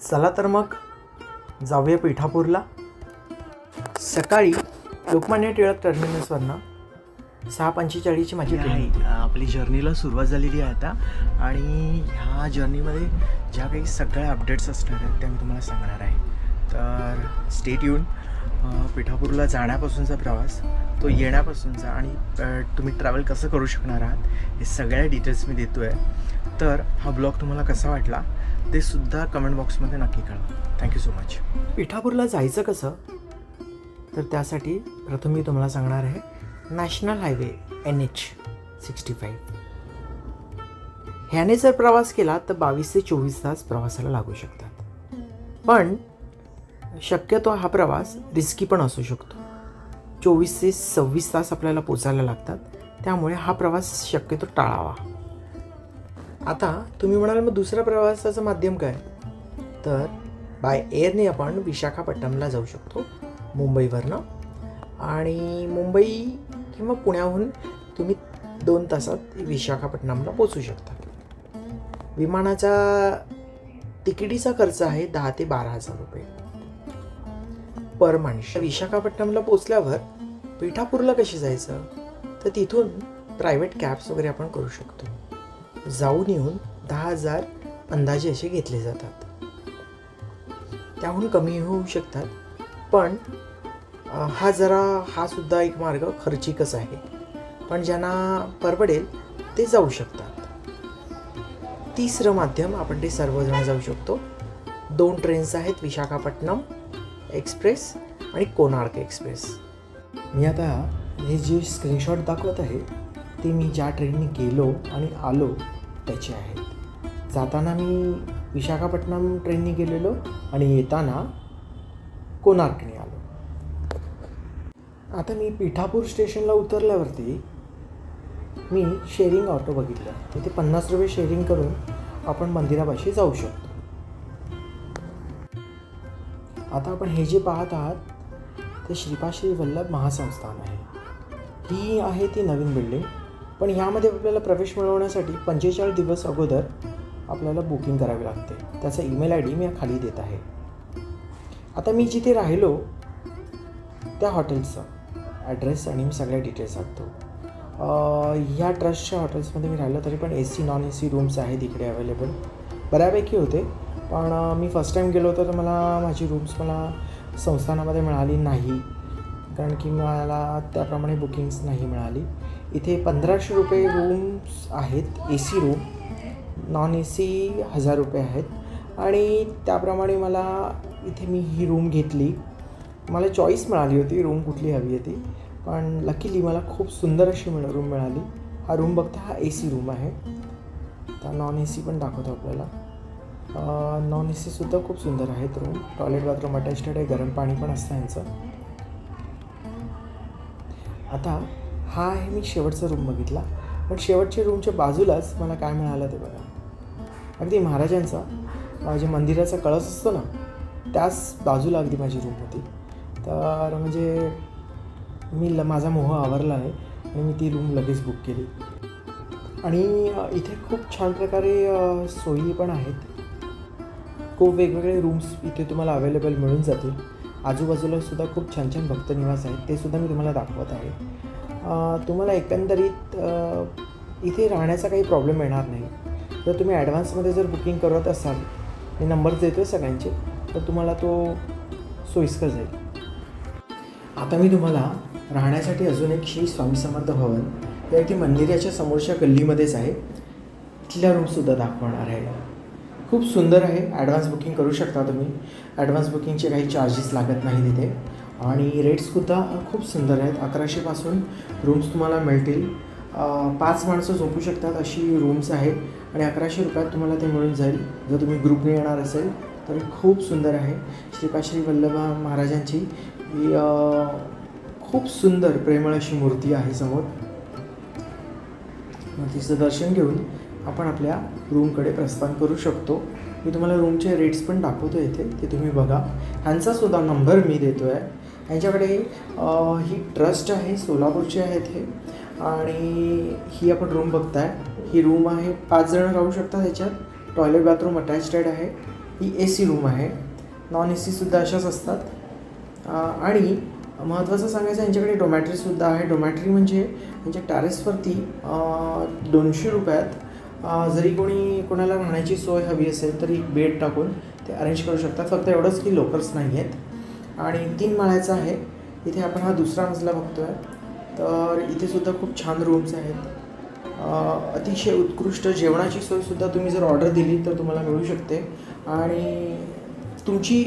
चला तर मग जाऊया पिठापूरला। सकाळी लोकमान्य टिळक टर्मिनसवरनं 6:45ची माझी ट्रेन आपली जर्नीला सुरुवात झालेली आहे आता। आणि ह्या जर्नीमध्ये ज्या काही सगळ्या अपडेट्स असणार आहेत त्या मी तुम्हाला सांगणार आहे। तर स्टे ट्यून। पिठापूरला जाण्यापासूनचा प्रवास, तो येण्यापासूनचा आणि तुम्ही ट्रॅव्हल कसं करू शकणार आहात हे सगळ्या डिटेल्स मी देतो आहे। तर हा ब्लॉग तुम्हाला कसा वाटला ते सुद्धा कमेंट बॉक्समध्ये नक्की कळवा। Thank you so much. पिठापूरला जायचं कसं, तर त्यासाठी प्रथम मी तुम्हाला सांगणार आहे नॅशनल हायवे NH65 ह्याने जर प्रवास केला तर 22 ते 24 तास प्रवासाला लागू शकतात। पण शक्यतो हा प्रवास रिस्की पण असू शकतो। 24 ते 26 तास आपल्याला पोचायला लागतात, त्यामुळे हा प्रवास शक्यतो टाळावा। आता तुम्ही म्हणाल मग दुसऱ्या प्रवासाचं माध्यम काय, तर बाय एअरने आपण विशाखापट्टणमला जाऊ शकतो मुंबईवरनं। आणि मुंबई किंवा पुण्याहून तुम्ही 2 तासात विशाखापट्टणमला पोचू शकता। विमानाचा तिकिटीचा खर्च आहे 10 ते 12,000 रुपये पर माणूस। विशाखापट्टणमला पोचल्यावर पिठापूरला कसे जायचं, तर तिथून प्रायव्हेट कॅब्स वगैरे आपण करू शकतो। जाऊन येऊन 10,000 अंदाजे असे घेतले जातात, त्याहून कमी होऊ शकतात। पण हा सुद्धा एक मार्ग खर्चिकच आहे, पण ज्यांना परवडेल ते जाऊ शकतात। तिसरं माध्यम आपण ते सर्वजण जाऊ शकतो। 2 ट्रेन्स आहेत, विशाखापट्टणम एक्सप्रेस आणि कोणार्क एक्सप्रेस। मी आता हे जे स्क्रीनशॉट दाखवत आहे ते मी ज्या ट्रेनने गेलो आणि आलो त्याचे आहेत। जाताना मी विशाखापट्टणम ट्रेनने गेलेलो आणि येताना कोणार्कने आलो। आता मी पिठापूर स्टेशनला उतरल्यावरती मी शेअरिंग ऑटो बघितलं, तिथे 50 रुपये शेअरिंग करून आपण मंदिरापाशी जाऊ शकतो। आता आपण हे जे पाहत आहात ते श्रीपाश्री वल्लभ महासंस्थान आहे। ही आहे ती नवीन बिल्डिंग, पण ह्यामध्ये आपल्याला प्रवेश मिळवण्यासाठी 45 दिवस अगोदर आपल्याला बुकिंग करावी लागते। त्याचा ईमेल ID मी खाली देत आहे। आता मी जिथे राहिलो त्या हॉटेलचा ॲड्रेस आणि मी सगळ्या डिटेल्स सांगतो। ह्या ट्रस्टच्या हॉटेल्समध्ये मी राहिलो, तरी पण AC नॉन AC रूम्स आहेत इकडे अवेलेबल, बऱ्यापैकी होते। पण मी फर्स्ट टाईम गेलो होतो तर माझी रूम्स संस्थानामध्ये मिळाली नाही, कारण की मला त्याप्रमाणे बुकिंग्स नाही मिळाली। इथे 1500 रुपये रूम्स आहेत, AC रूम, नॉन AC 1000 रुपये आहेत। आणि त्याप्रमाणे इथे मी ही रूम घेतली। मला चॉईस मिळाली होती रूम कुठली हवी होती, पण लकीली मला खूप सुंदर अशी रूम मिळाली। हा रूम बघता हा AC रूम आहे। तर नॉन AC पण दाखवतो आपल्याला। नॉन AC सुद्धा खूप सुंदर आहेत रूम, टॉयलेट बाथरूम अटॅच्ड आहे, गरम पाणी पण असतं यांचं। आता हा आहे मी शेवटचा रूम बघितला, पण शेवटच्या रूमच्या बाजूलाच मला काय मिळालं ते बघा, अगदी महाराजांचा जे मंदिराचा कळस असतो ना त्याच बाजूला अगदी माझी रूम होती। तर म्हणजे माझा मोह आवरला नाही आणि मी ती रूम लगेच बुक केली। आणि इथे खूप छान प्रकारे सोयी पण आहेत, खूप वेगवेगळे रूम्स इथे तुम्हाला अवेलेबल मिळून जातील। आजूबाजूला सुद्धा खूप छान छान भक्तनिवास आहेत, ते सुद्धा मी तुम्हाला दाखवत आहे। तुम्हाला एकंदरीत इथे राहण्याचा काही प्रॉब्लेम येणार नाही। जर तुम्ही ॲडव्हान्समध्ये जर बुकिंग करत असाल, मी नंबर देतो आहे सगळ्यांचे, तर तुम्हाला तो सोयीस्कर जाईल। आता मी तुम्हाला राहण्यासाठी अजून एक श्री स्वामी समर्थ भवन या इथे मंदिराच्या समोरच्या गल्लीमध्येच आहे, तिथल्या रूमसुद्धा दाखवणार आहे। खूप सुंदर आहे, ॲडव्हान्स बुकिंग करू शकता तुम्ही। ॲडव्हान्स बुकिंगचे काही चार्जेस लागत नाही तिथे, आणि रेट्ससुद्धा खूप सुंदर आहेत। 1100 पासून रूम्स तुम्हाला मिळतील। 5 माणसं झोपू शकतात अशी रूम्स आहेत, आणि 1100 रुपयात तुम्हाला ते मिळून जाईल। जर तुम्ही ग्रुपने येणार असेल तर खूप सुंदर आहे। श्रीपाश्री वल्लभ महाराजांची ही खूप सुंदर प्रेमळ अशी मूर्ती आहे समोर। तिचं दर्शन घेऊन आपण आपल्या रूमकडे प्रस्थान करू शकतो। मी तुम्हाला रूमचे रेट्स पण दाखवतो इथे, ते तुम्ही बघा। ह्यांचासुद्धा नंबर मी देतो आहे। ह्यांच्याकडे ही ट्रस्ट आहे, सोलापूरची आहेत हे, आणि ही आपण रूम बघताय, ही रूम आहे। 5 जण राहू शकतात ह्याच्यात, टॉयलेट बाथरूम अटॅच्ड आहे। ही AC रूम आहे. नॉन AC सुद्धा अशाच असतात. आणि महत्त्वाचं सांगायचं यांच्याकडे डोमॅट्रीसुद्धा आहे. डोमॅट्री म्हणजे यांच्या टॅरेसवरती 200 रुपयात जरी कोणाला राहण्याची सोय हवी असेल तरी एक बेड टाकून ते अरेंज करू शकतात. फक्त एवढंच की लॉकर्स नाही आहेत. आणि 3 माळ्याचं आहे. इथे आपण हा दुसरा मजला बघतो आहे. तर इथेसुद्धा खूप छान रूम्स आहेत. अतिशय उत्कृष्ट जेवणाची सोयसुद्धा तुम्ही जर ऑर्डर दिली तर तुम्हाला मिळू शकते आणि तुमची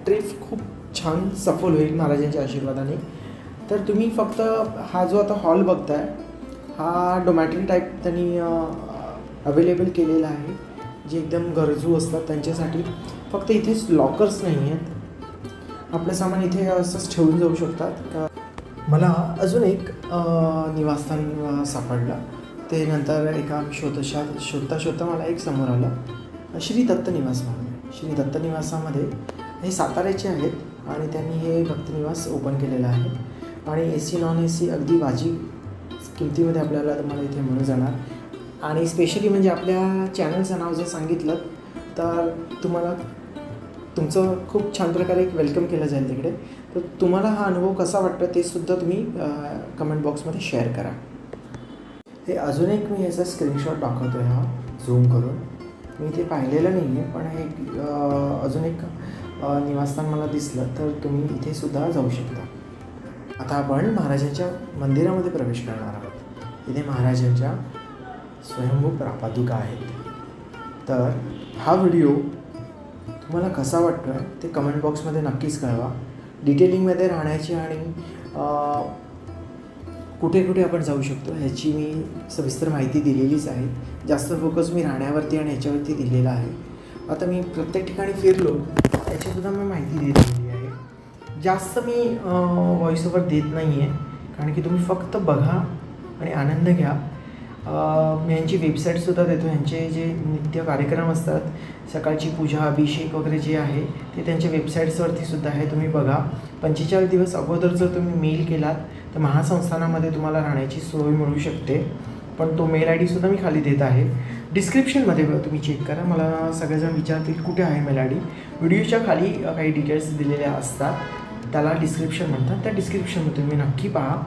ट्रिप खूप छान सफल होईल महाराजांच्या आशीर्वादाने. तर तुम्ही फक्त हा जो आता हॉल बघताय हा डोमॅट्री टाईप त्यांनी अवेलेबल केलेला आहे, जे एकदम गरजू असतात त्यांच्यासाठी. फक्त इथेच लॉकर्स नाही आहेत. आपलं सामान इथे असंच ठेवून जाऊ शकतात. मला अजून एक निवासस्थान सापडलं. ते नंतर एका शोधता मला एक समोर आलं. श्री दत्त निवास म्हणून. श्री दत्त निवासामध्ये हे साताऱ्याचे आहेत आणि त्यांनी हे भक्तनिवास ओपन केलेलं आहे. आणि AC नॉन AC अगदी वाजवी किमतीमध्ये आपल्याला तुम्हाला इथे मिळून जाणार. आणि स्पेशली म्हणजे आपल्या चॅनलचं नाव जर सांगितलं तर तुम्हाला तुमचं खूप छान प्रकारे एक वेलकम केलं जाईल तिकडे. तर तुम्हाला हा अनुभव कसा वाटतो ते सुद्धा तुम्ही कमेंट बॉक्समध्ये शेअर करा. हे अजून एक मी याचा स्क्रीनशॉट दाखवतो आहे हा झूम करून. मी ते पाहिलेलं नाही आहे पण हे अजून एक निवासस्थान मला दिसलं तर तुम्ही इथेसुद्धा जाऊ शकता. आता आपण महाराजांच्या मंदिरामध्ये प्रवेश करणार आहोत. इथे महाराजांच्या स्वयंभू पादुका आहेत. तर हा व्हिडिओ तुम्हाला कसा वाटतो आहे ते कमेंट बॉक्समध्ये नक्कीच कळवा. डिटेलिंगमध्ये राहण्याची आणि कुठे कुठे आपण जाऊ शकतो ह्याची मी सविस्तर माहिती दिलेलीच आहे. जास्त फोकस मी राहण्यावरती आणि ह्याच्यावरती दिलेला आहे. आता मी प्रत्येक ठिकाणी फिरलो याचीसुद्धा मी माहिती दिलेली आहे. जास्त मी व्हॉइस ओव्हर देत नाही आहे कारण की तुम्ही फक्त बघा आणि आनंद घ्या. मी यांची वेबसाईटसुद्धा देतो. यांचे जे नित्य कार्यक्रम असतात, सकाळची पूजा अभिषेक वगैरे जे आहे ते त्यांच्या वेबसाईट्सवरती सुद्धा आहे. तुम्ही बघा. 45 दिवस अगोदर जर तुम्ही मेल केलात तर महासंस्थानामध्ये तुम्हाला राहण्याची सोय मिळू शकते. पण तो मेल ID सुद्धा मी खाली देत आहे. डिस्क्रिप्शनमध्ये तुम्ही चेक करा. मला सगळेजण विचारतील कुठे आहे मेल ID. व्हिडिओच्या खाली काही डिटेल्स दिलेल्या असतात, त्याला डिस्क्रिप्शन म्हणतात. त्या डिस्क्रिप्शनमध्ये तुम्ही नक्की पहा.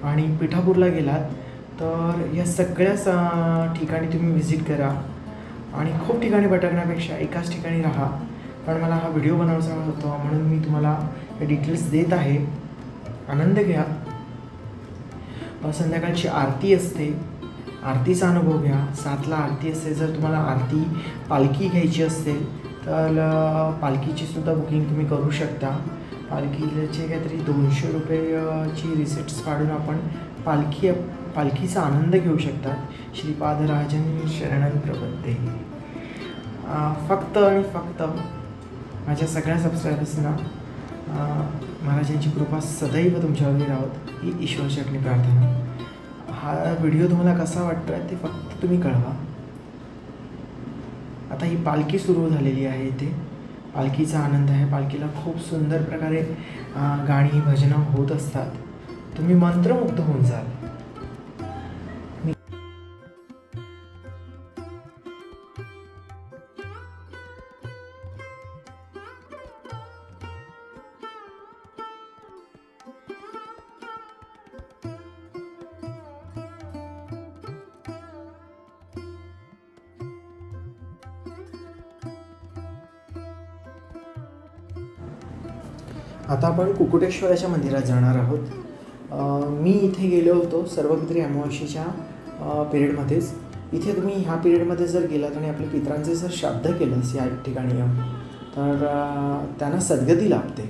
आणि पिठापूरला गेलात तर या सगळ्याच ठिकाणी तुम्ही व्हिजिट करा आणि खूप ठिकाणी भटकण्यापेक्षा एकाच ठिकाणी राहा. कारण मला हा व्हिडिओ बनवायचा होता म्हणून मी तुम्हाला हे डिटेल्स देत आहे. आनंद घ्या. संध्याकाळची आरती असते, आरतीचा अनुभव घ्या. 7ला आरती असते. जर तुम्हाला आरती पालखी घ्यायची असेल तर पालखीचीसुद्धा बुकिंग तुम्ही करू शकता. पालखीचे काहीतरी 200 रुपयेची रिसिप्ट्स काढून आपण पालखीचा आनंद घेऊ शकता. श्रीपादराजन शरणं प्रपद्ये. फक्त आणि फक्त माझ्या सगळ्या सबस्क्रायबर्सना महाराजांची कृपा सदैव तुमच्यावरती राहोत ही ईश्वरचरणी प्रार्थना. हा व्हिडिओ तुम्हाला कसा वाटतो आहे ते फक्त तुम्ही कळवा. आता ही पालखी सुरू झालेली आहे. इथे पालखीचा आनंद आहे. पालखीला खूप सुंदर प्रकारे गाणी भजनं होत असतात. तुम्ही मंत्रमुग्ध होऊन जाल. आता आपण कुकुटेश्वराच्या मंदिरात जाणार आहोत. मी इथे गेलो होतो सर्वपित्री अमावास्येच्या पिरियडमध्येच. इथे तुम्ही ह्या पिरियडमध्ये जर गेलात आणि आपल्या पितरांचे जर श्राद्ध केलंस या ठिकाणी येऊन तर त्यांना सद्गती लाभते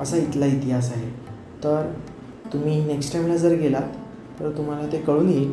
असा इथला इतिहास आहे. तर तुम्ही नेक्स्ट टाईमला जर गेलात तर तुम्हाला ते कळून येईल.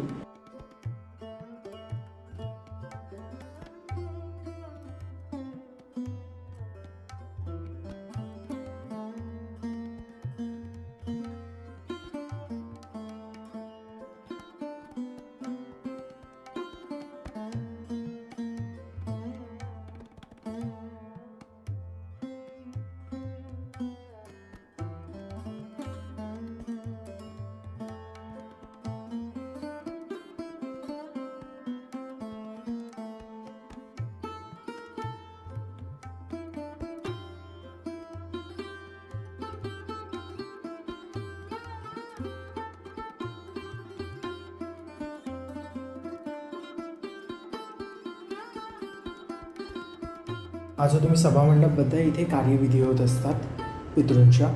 हा जो तुम्ही सभामंडप बघताय इथे कार्यविधी होत असतात पितृंच्या.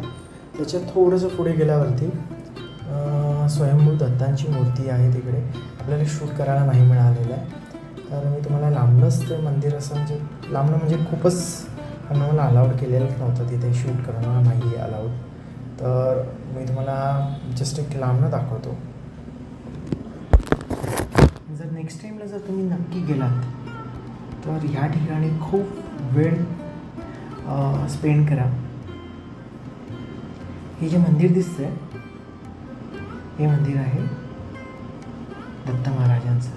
त्याच्यात थोडंसं पुढे गेल्यावरती स्वयंभू दत्तांची मूर्ती आहे. तिकडे आपल्याला शूट करायला नाही मिळालेलं आहे, तर मी तुम्हाला लांबनंच ते मंदिर असं म्हणजे लांबनं म्हणजे खूपच त्यांना मला अलाउड केलेलं नव्हतं तिथे शूट करणं, नाही अलाउड. तर मी तुम्हाला जस्ट एक लांबनं दाखवतो. जर नेक्स्ट टाईमला जर तुम्ही नक्की गेलात तर ह्या ठिकाणी खूप वेळ स्पेंड करा. हे जे मंदिर दिसतंय हे मंदिर आहे दत्त महाराजांचं.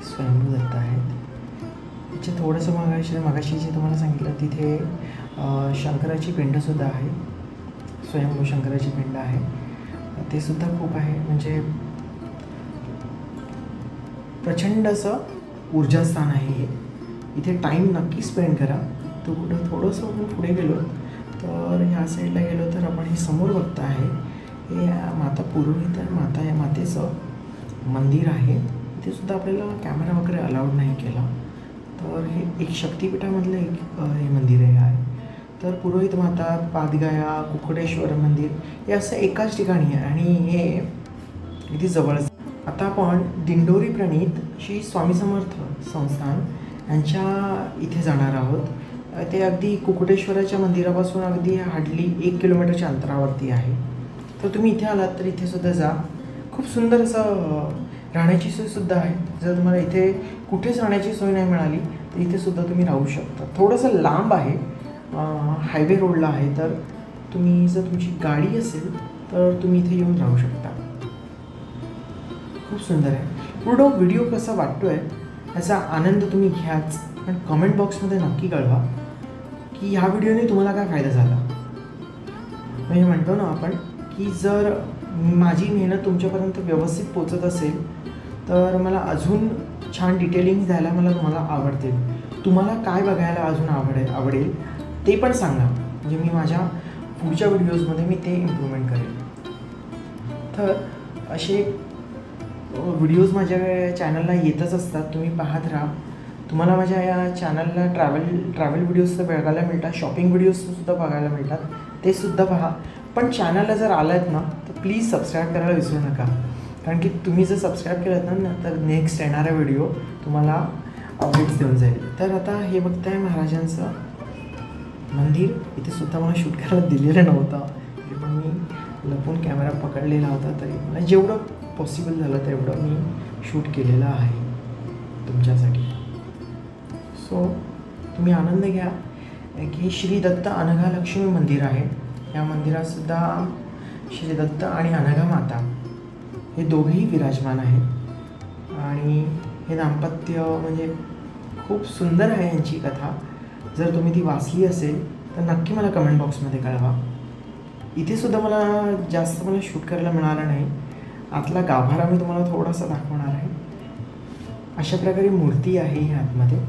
स्वयंभू दत्त आहेत. त्याचे थोडंसं मागाशी जे तुम्हाला सांगितलं तिथे शंकराची पिंडसुद्धा आहे. स्वयंभू शंकराची पिंड आहे, ते सुद्धा खूप आहे. म्हणजे प्रचंड असं ऊर्जास्थान आहे हे. इथे टाईम नक्की स्पेंड करा. तो थोडंसं आपण पुढे गेलो तर ह्या साईडला गेलो तर आपण हे समोर बघता आहे हे माता पुरोहित मातेचं मंदिर आहे. इथे सुद्धा आपल्याला कॅमेरा वगैरे अलाउड नाही केला. तर हे एक शक्तिपीठामधलं एक हे मंदिर आहे. तर पुरोहित माता, पादगाया, कुकुटेश्वर मंदिर हे असं एकाच ठिकाणी आहे आणि हे इथे जवळच. आता आपण दिंडोरी प्रणीत श्री स्वामी समर्थ संस्थान यांच्या इथे जाणार आहोत. ते अगदी कुकुटेश्वराच्या मंदिरापासून अगदी हार्डली 1 किलोमीटरच्या अंतरावरती आहे. तर तुम्ही इथे आलात तर इथे सुद्धा जा. खूप सुंदर असं राहण्याची सोयसुद्धा आहे. जर तुम्हाला इथे कुठेच राहण्याची सोय नाही मिळाली तर इथे सुद्धा तुम्ही राहू शकता. थोडंसं लांब आहे, हायवे रोडला आहे. तर तुम्ही जर तुमची गाडी असेल तर तुम्ही इथे येऊन राहू शकता. खूप सुंदर आहे. पूर्ण व्हिडिओ कसा वाटतो आहे याचा आनंद तुम्ही घ्याच, पण कमेंट बॉक्समध्ये नक्की कळवा की ह्या व्हिडिओने तुम्हाला काय फायदा झाला. म्हणजे म्हणतो ना आपण की जर माझी मेहनत तुमच्यापर्यंत व्यवस्थित पोचत असेल तर मला अजून छान डिटेलिंग द्यायला तुम्हाला आवडतील. तुम्हाला काय बघायला अजून आवडेल ते पण सांगा. म्हणजे मी माझ्या पुढच्या व्हिडिओजमध्ये मी ते इम्प्रूव्हमेंट करेन. तर असे व्हिडिओज माझ्या चॅनलला येतच असतात. तुम्ही पाहत राहा. तुम्हाला माझ्या या चॅनलला ट्रॅव्हल व्हिडिओज तर बघायला मिळतात, शॉपिंग व्हिडिओजसुद्धा बघायला मिळतात, ते सुद्धा पहा. पण चॅनलला जर आलात ना तर प्लीज सबस्क्राईब करायला विसरू नका. कारण की तुम्ही जर सबस्क्राईब केलात ना तर नेक्स्ट येणारा व्हिडिओ तुम्हाला अपडेट्स देऊन जाईल. तर आता हे बघताय महाराजांचं मंदिर. इथे सुद्धा मला शूट करायला दिलेलं नव्हतं, तरी पण मी लपून कॅमेरा पकडलेला होता. तरी मला जेवढं पॉसिबल झालं तेवढं मी शूट केलेलं आहे तुमच्यासाठी. सो तुम्ही आनंद घ्या की श्री दत्त अनघा लक्ष्मी मंदिर आहे. या मंदिरातसुद्धा श्री दत्त आणि अनघा माता हे दोघेही विराजमान आहेत. आणि हे दाम्पत्य म्हणजे खूप सुंदर आहे यांची कथा. जर तुम्ही ती वाचली असेल तर नक्की मला कमेंट बॉक्समध्ये कळवा. इथे सुद्धा मला जास्त शूट करायला मिळालं नाही. आतला गाभारा मी तुम्हाला थोडासा दाखवणार आहे. अशा प्रकारे मूर्ती आहे ही आतमध्ये.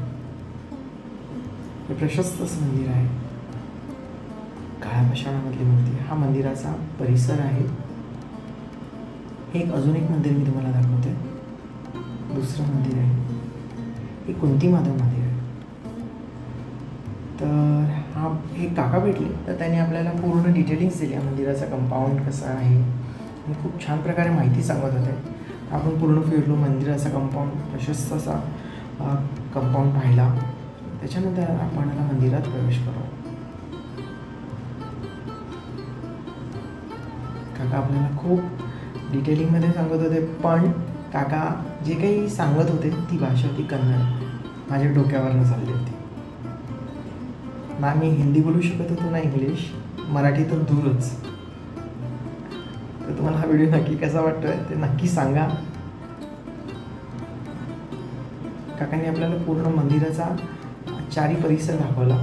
हे प्रशस्त असं मंदिर आहे, काळ्या पाषाणामधली मूर्ती. हा मंदिराचा परिसर आहे. हे अजून एक मंदिर मी तुम्हाला दाखवते. दुसरं मंदिर आहे हे कुंती माता मंदिर आहे. तर हे काका भेटले तर त्यांनी आपल्याला पूर्ण डिटेलिंग्स दिली. या मंदिराचा कंपाऊंड कसा आहे आणि खूप छान प्रकारे माहिती सांगत होते. आपण पूर्ण फिरलो. मंदिराचा कंपाऊंड प्रशस्त असा कंपाऊंड पाहिला. त्याच्यानंतर आपण आता मंदिरात प्रवेश करू. काका आपल्याला खूप डिटेलिंगमध्ये सांगत होते, पण काका जे काही सांगत होते ती भाषा होती कन्नड. माझ्या डोक्यावरनं चालली होती ना. मी हिंदी बोलू शकत होतो ना इंग्लिश. मराठी तर दूरच. तर तुम्हाला हा व्हिडिओ नक्की कसा वाटतोय ते नक्की सांगा. काकांनी आपल्याला पूर्ण मंदिराचा चारी परिसर दाखवला.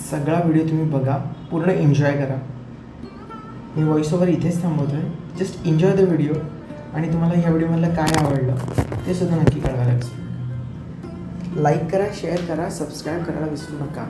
सगळा व्हिडिओ तुम्ही बघा, पूर्ण एन्जॉय करा. मी व्हॉइस ओव्हर इथेच थांबवतोय. Just enjoy the video. आणि तुम्हाला ह्या व्हिडिओमधलं काय आवडलं ते सुद्धा नक्की कळवायला विसरू नका. लाईक करा, शेअर करा, सबस्क्राईब करायला विसरू नका.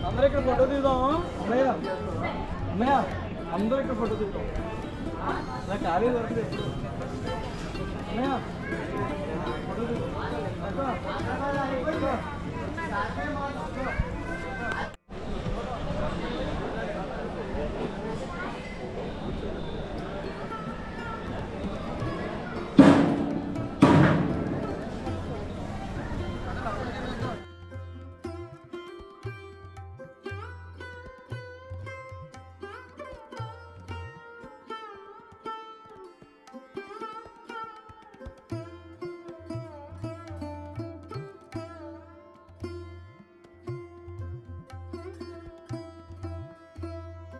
అందరూ ఇక్కడ ఫోటో తీద్దాం అన్నయ్య అన్నయ్య అందరూ ఇక్కడ ఫోటో తీద్దాం నాకు ఖాళీ దొరకదు ఎప్పుడు అన్నయ్య ఫోటో తీద్దాం